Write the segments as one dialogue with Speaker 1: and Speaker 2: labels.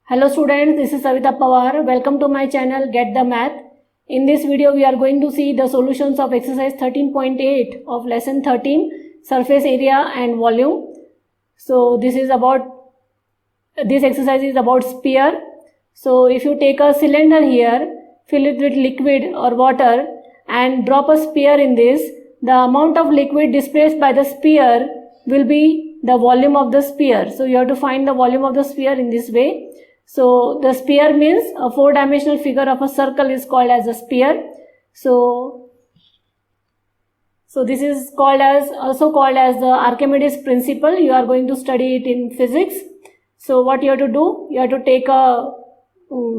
Speaker 1: Hello students, this is Savita Pawar. Welcome to my channel Get the Math. In this video we are going to see the solutions of exercise 13.8 of lesson 13 surface area and volume. So this exercise is about sphere. So if you take a cylinder here, fill it with liquid or water and drop a sphere in this, the amount of liquid displaced by the sphere will be the volume of the sphere. So you have to find the volume of the sphere in this way. So the sphere means a four-dimensional figure of a circle is called as a sphere. So this is also called as the Archimedes principle. You are going to study it in physics. So what you have to do, you have to take a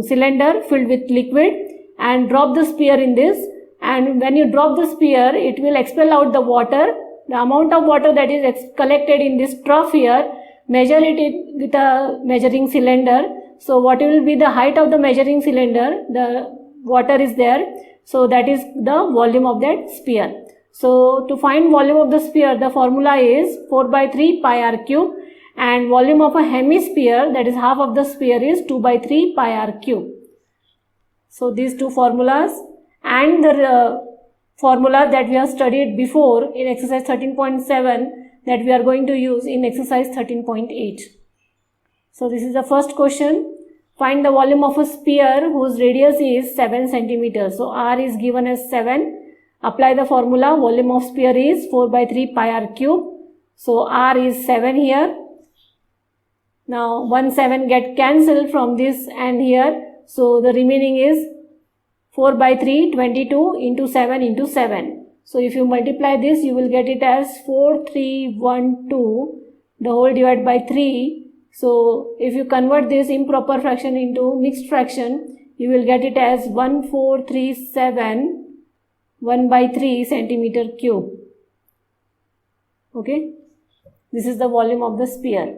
Speaker 1: cylinder filled with liquid and drop the sphere in this, and when you drop the sphere it will expel out the water. The amount of water that is collected in this trough here, measure it with a measuring cylinder. So what will be the height of the measuring cylinder? The water is there, so that is the volume of that sphere. So to find volume of the sphere, the formula is 4 by 3 pi r cube, and volume of a hemisphere, that is half of the sphere, is 2 by 3 pi r cube. So these two formulas and the formula that we have studied before in exercise 13.7 that we are going to use in exercise 13.8. So this is the first question. Find the volume of a sphere whose radius is 7 centimeters. So r is given as 7. Apply the formula. Volume of sphere is 4 by 3 pi r cube. So r is 7 here. Now 1 7 get cancelled from this and here. So the remaining is 4 by 3, 22 into 7 into 7. So if you multiply this, you will get it as 4312, the whole divided by 3. So if you convert this improper fraction into mixed fraction, you will get it as 1437 1 by 3 centimeter cube. Okay, this is the volume of the sphere.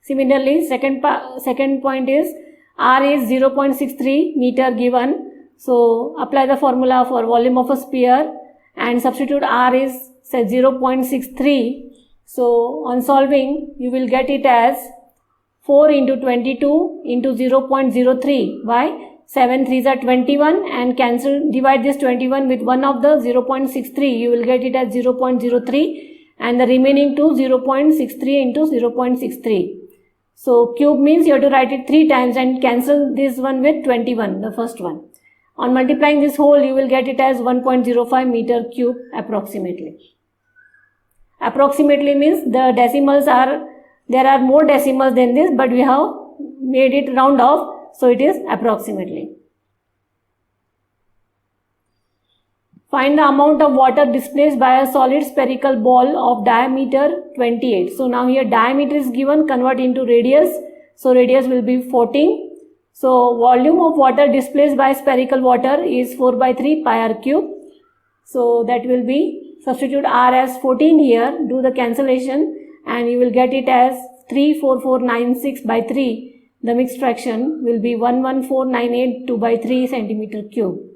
Speaker 1: Similarly, second point is r is 0.63 meter given. So apply the formula for volume of a sphere and substitute r is say 0.63. So on solving, you will get it as 4 into 22 into 0.03. Why? 7 3s are 21 and divide this 21 with one of the 0.63. You will get it as 0.03 and the remaining 2 0.63 into 0.63. So cube means you have to write it 3 times and cancel this one with 21, the first one. On multiplying this whole, you will get it as 1.05 meter cube approximately. Approximately means the decimals there are more decimals than this, but we have made it round off, so it is approximately. Find the amount of water displaced by a solid spherical ball of diameter 28. So now here diameter is given, convert into radius. So radius will be 14. So volume of water displaced by spherical water is 4 by 3 pi r cube. So that will be, substitute r as 14 here, do the cancellation and you will get it as 34496 by 3. The mixed fraction will be 11498 2 by 3 centimeter cube.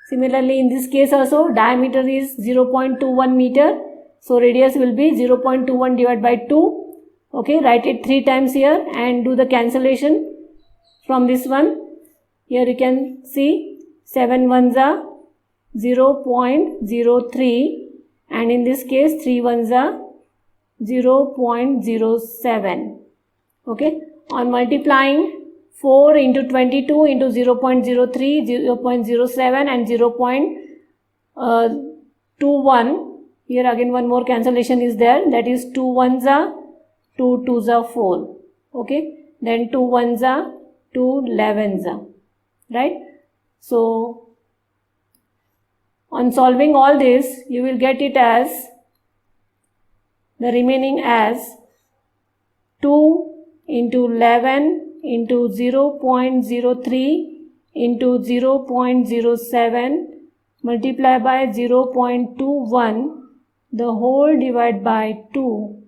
Speaker 1: Similarly, in this case also, diameter is 0.21 meter. So radius will be 0.21 divided by 2. Okay, write it 3 times here and do the cancellation from this one. Here you can see 7 ones are 0.03 and in this case 3 ones are 0.07. Okay, on multiplying 4 into 22 into 0.03, 0.07 and 0.21. Here again one more cancellation is there, that is 2 ones are 2 twos are 4. Okay, then 2 ones are 2 11s are, right? So on solving all this, you will get it as the remaining as 2 into 11 into 0.03 into 0.07 multiply by 0.21, the whole divided by 2.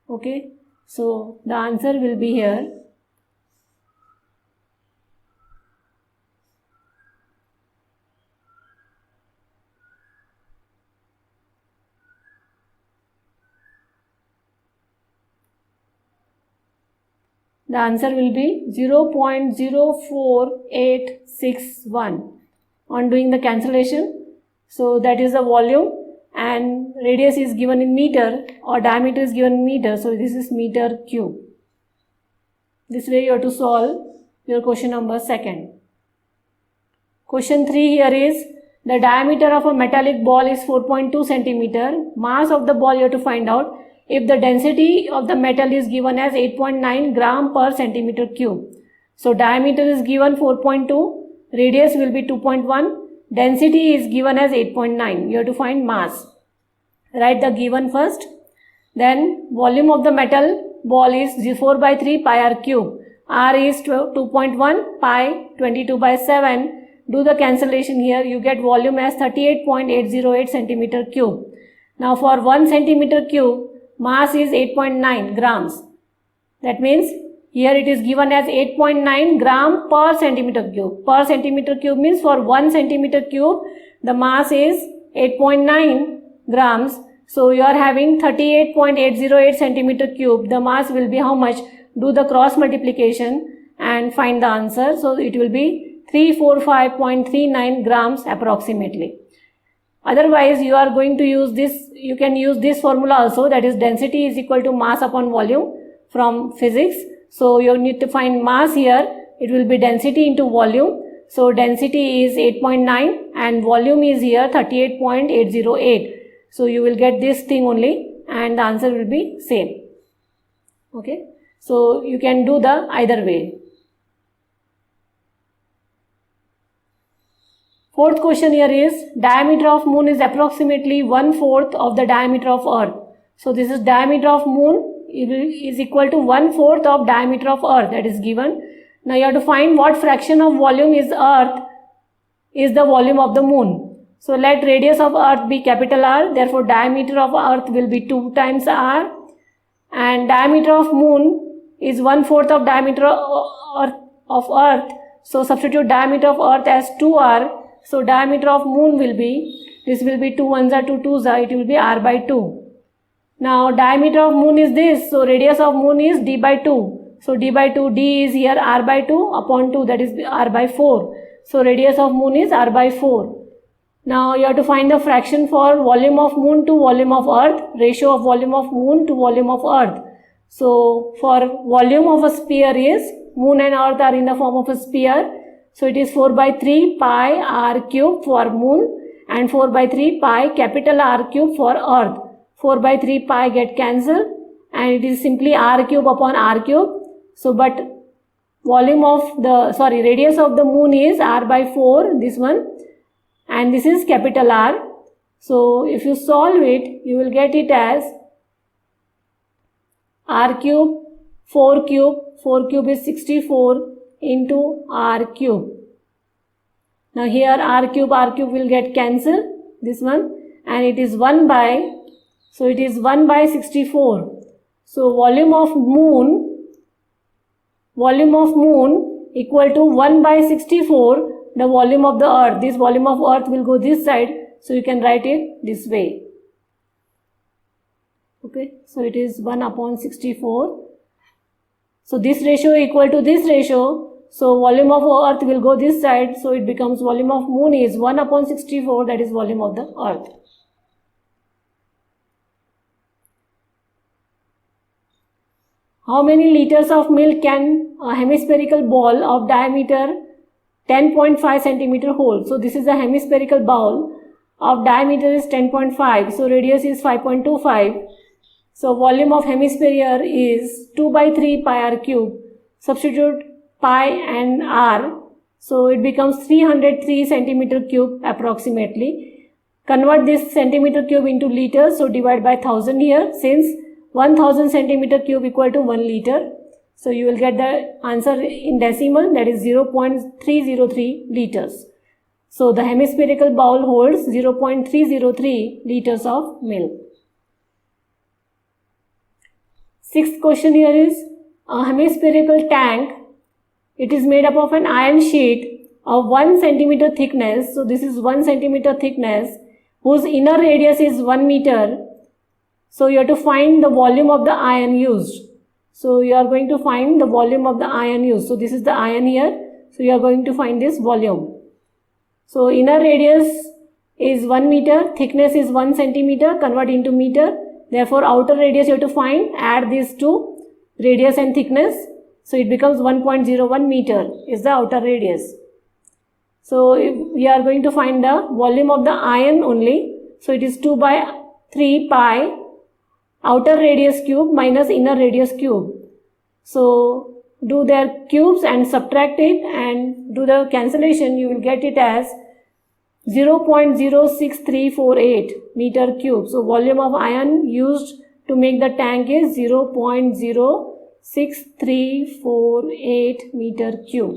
Speaker 1: Okay, so the answer will be here. The answer will be 0.04861 on doing the cancellation. So that is the volume, and radius is given in meter or diameter is given in meter. So this is meter cube. This way you have to solve your question number 2. Question 3 here is, the diameter of a metallic ball is 4.2 centimeter. Mass of the ball you have to find out. If the density of the metal is given as 8.9 gram per centimeter cube. So diameter is given 4.2, radius will be 2.1, density is given as 8.9. You have to find mass. Write the given first. Then volume of the metal ball is 4 by 3 pi r cube. R is 2.1, pi 22 by 7. Do the cancellation here. You get volume as 38.808 centimeter cube. Now for 1 centimeter cube, mass is 8.9 grams. That means here it is given as 8.9 gram per centimeter cube. Per centimeter cube means for 1 centimeter cube, the mass is 8.9 grams. So you are having 38.808 centimeter cube. The mass will be how much? Do the cross multiplication and find the answer. So it will be 345.39 grams approximately. Otherwise, you are going to use this, you can use this formula also, that is density is equal to mass upon volume from physics. So you need to find mass here, it will be density into volume. So density is 8.9 and volume is here 38.808. So you will get this thing only and the answer will be same. Okay. So you can do the either way. Fourth question here is, diameter of moon is approximately 1/4 of the diameter of earth. So this is diameter of moon is equal to 1/4 of diameter of earth, that is given. Now you have to find what fraction of volume is earth is the volume of the moon. So let radius of earth be capital R, therefore diameter of earth will be 2 times R, and diameter of moon is 1/4 of diameter of earth. So substitute diameter of earth as 2R. So diameter of moon will be, this will be 2 1s are 2 2s are, it will be R by 2. Now diameter of moon is this, so radius of moon is D by 2. So D by 2, D is here R by 2 upon 2, that is R by 4. So radius of moon is R by 4. Now you have to find the fraction for volume of moon to volume of earth, ratio of volume of moon to volume of earth. So for volume of a sphere is, moon and earth are in the form of a sphere. So it is 4 by 3 pi r cube for moon and 4 by 3 pi capital R cube for earth. 4 by 3 pi get cancelled and it is simply r cube upon r cube. So but volume of the, radius of the moon is R by 4, this one, and this is capital R. So if you solve it, you will get it as R cube, 4 cube is 64 into R cube. Now here R cube will get cancelled, this one, and it is 1 by, so it is 1 by 64. So volume of moon equal to 1 by 64, the volume of the earth. This volume of earth will go this side, so you can write it this way. Okay, so it is 1 upon 64. So this ratio equal to this ratio. So volume of earth will go this side, so it becomes volume of moon is 1 upon 64, that is volume of the earth. How many liters of milk can a hemispherical ball of diameter 10.5 centimeter hold? So this is a hemispherical bowl of diameter is 10.5, so radius is 5.25. So volume of hemisphere is 2 by 3 pi r cube. Substitute pi and r, so it becomes 303 centimeter cube approximately. Convert this centimeter cube into liters, so divide by 1000 here, since 1000 centimeter cube equal to 1 liter. So you will get the answer in decimal, that is 0.303 liters. So the hemispherical bowl holds 0.303 liters of milk. Sixth question here is, a hemispherical tank, it is made up of an iron sheet of 1 centimeter thickness. So this is 1 centimeter thickness whose inner radius is 1 meter. So you have to find the volume of the iron used. So you are going to find the volume of the ion used. So this is the ion here. So you are going to find this volume. So inner radius is 1 meter, thickness is 1 centimeter, convert into meter. Therefore outer radius you have to find, add these two, radius and thickness. So it becomes 1.01 meter is the outer radius. So we are going to find the volume of the ion only. So it is 2 by 3 pi outer radius cube minus inner radius cube. So do their cubes and subtract it and do the cancellation. You will get it as 0.06348 meter cube. So volume of ion used to make the tank is 0.06348 meter cube.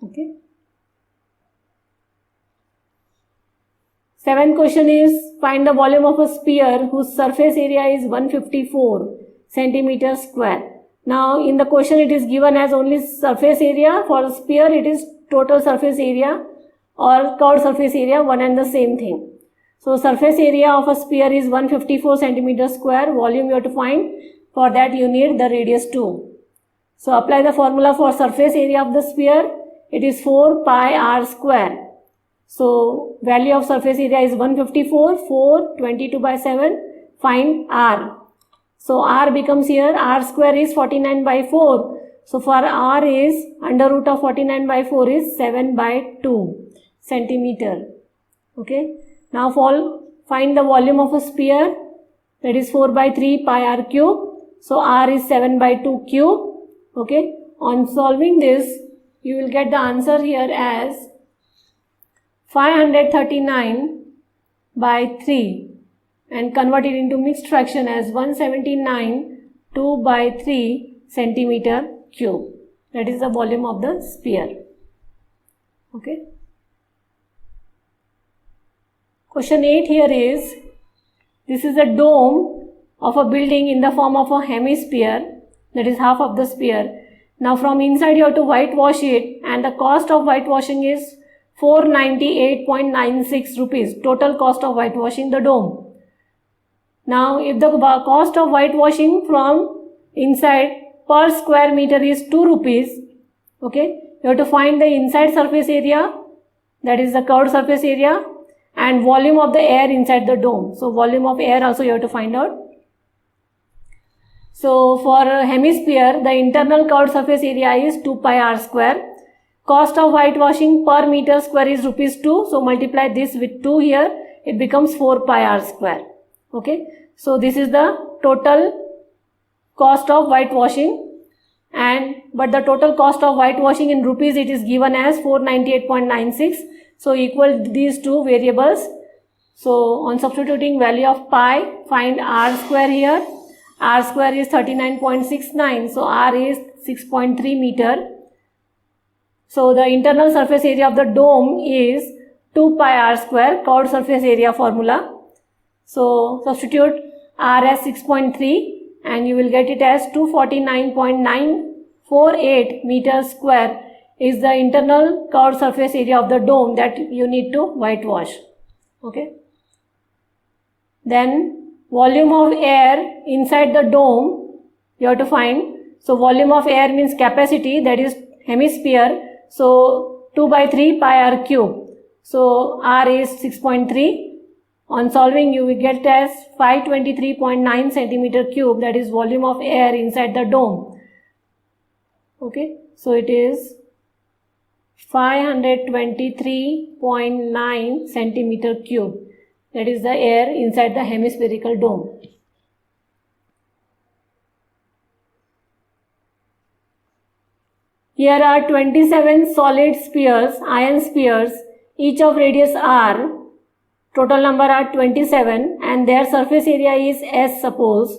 Speaker 1: Okay. Seventh question is, find the volume of a sphere whose surface area is 154 centimeters square. Now in the question it is given as only surface area. For a sphere it is total surface area or curved surface area, one and the same thing. So surface area of a sphere is 154 centimeters square. Volume you have to find. For that you need the radius 2. So apply the formula for surface area of the sphere. It is 4 pi r square. So value of surface area is 154, 4, 22 by 7. Find r. So r becomes here, r square is 49 by 4. So for r is under root of 49 by 4 is 7 by 2 centimeter. Okay. Now find the volume of a sphere, that is 4 by 3 pi r cube. So r is 7 by 2 cube. Okay. On solving this, you will get the answer here as 539 by 3 and convert it into mixed fraction as 179 2 by 3 centimeter cube. That is the volume of the sphere. Okay. Question 8 here is, this is a dome of a building in the form of a hemisphere, that is half of the sphere. Now from inside you have to whitewash it and the cost of whitewashing is 498.96 rupees, total cost of whitewashing the dome. Now if the cost of whitewashing from inside per square meter is 2 rupees, okay, you have to find the inside surface area, that is the curved surface area, and volume of the air inside the dome. So volume of air also you have to find out. So for a hemisphere, the internal curved surface area is 2 pi r square. Cost of whitewashing per meter square is rupees 2. So multiply this with 2 here, it becomes 4 pi r square. Okay. So this is the total cost of whitewashing, but the total cost of whitewashing in rupees it is given as 498.96. So equal these two variables. So on substituting value of pi, find r square here. R square is 39.69. So r is 6.3 meter. So the internal surface area of the dome is 2 pi r square, curved surface area formula. So substitute r as 6.3 and you will get it as 249.948 meters square is the internal curved surface area of the dome that you need to whitewash. Okay. Then volume of air inside the dome you have to find. So volume of air means capacity, that is hemisphere. So 2 by 3 pi r cube. So r is 6.3. On solving you will get as 523.9 centimeter cube, that is volume of air inside the dome. Okay. So it is 523.9 centimeter cube. That is the air inside the hemispherical dome. Here are 27 solid spheres, iron spheres, each of radius r. Total number are 27 and their surface area is S suppose.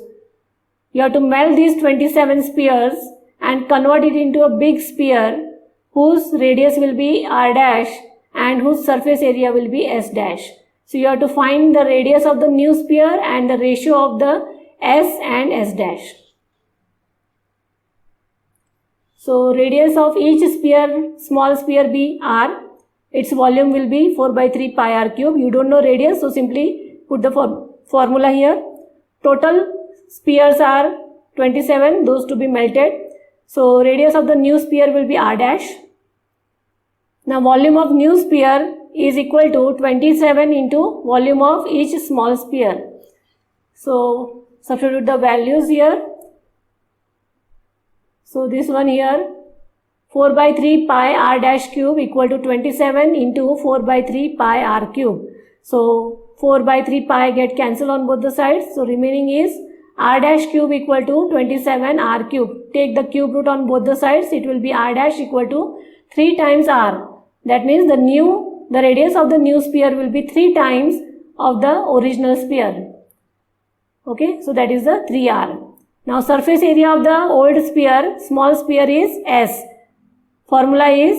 Speaker 1: You have to melt these 27 spheres and convert it into a big sphere whose radius will be r dash and whose surface area will be S dash. So you have to find the radius of the new sphere and the ratio of the S and S dash. So radius of each sphere, small sphere be r. Its volume will be 4 by 3 pi r cube. You don't know radius, so simply put the formula here. Total spheres are 27, those to be melted. So radius of the new sphere will be r dash. Now volume of new sphere is equal to 27 into volume of each small sphere. So substitute the values here. So this one here, 4 by 3 pi r dash cube equal to 27 into 4 by 3 pi r cube. So 4 by 3 pi get cancelled on both the sides. So remaining is r dash cube equal to 27 r cube. Take the cube root on both the sides. It will be r dash equal to 3 times r. That means the radius of the new sphere will be 3 times of the original sphere. Okay, so that is the 3r. Now surface area of the old sphere, small sphere is S. Formula is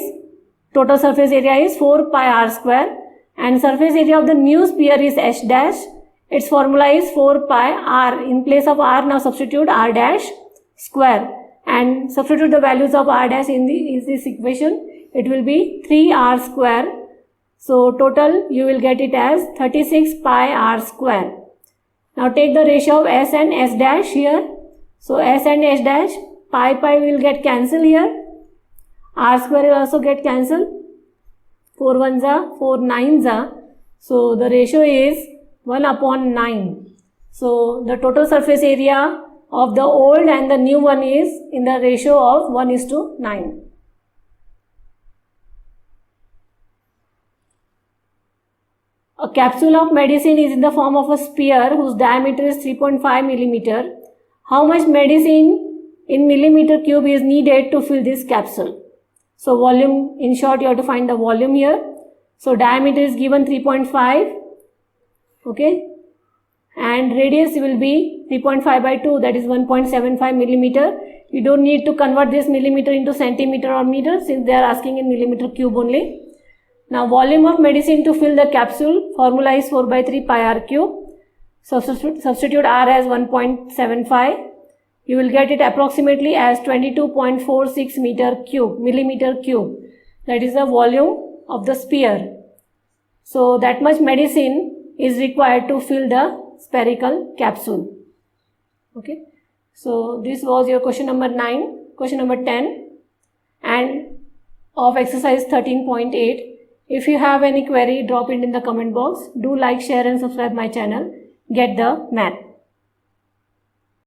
Speaker 1: total surface area is 4 pi r square, and surface area of the new sphere is S dash. Its formula is 4 pi r. In place of r, now substitute r dash square and substitute the values of r dash in this equation. It will be 3r square. So total you will get it as 36 pi r square. Now take the ratio of S and S dash here. So S and S dash, pi will get cancelled here. R square will also get cancelled. 4 1s are 4 9s are. So the ratio is 1 upon 9. So the total surface area of the old and the new one is in the ratio of 1:9. A capsule of medicine is in the form of a sphere whose diameter is 3.5 millimeter. How much medicine in millimeter cube is needed to fill this capsule? So volume, in short, you have to find the volume here. So diameter is given 3.5, okay, and radius will be 3.5 by 2, that is 1.75 millimeter. You don't need to convert this millimeter into centimeter or meter since they are asking in millimeter cube only. Now volume of medicine to fill the capsule, formula is 4 by 3 pi r cube. So substitute r as 1.75. You will get it approximately as 22.46 millimeter cube. That is the volume of the sphere. So that much medicine is required to fill the spherical capsule. Okay. So this was your question number 9, question number 10 and of exercise 13.8. If you have any query, drop it in the comment box. Do like, share and subscribe my channel. Get the math.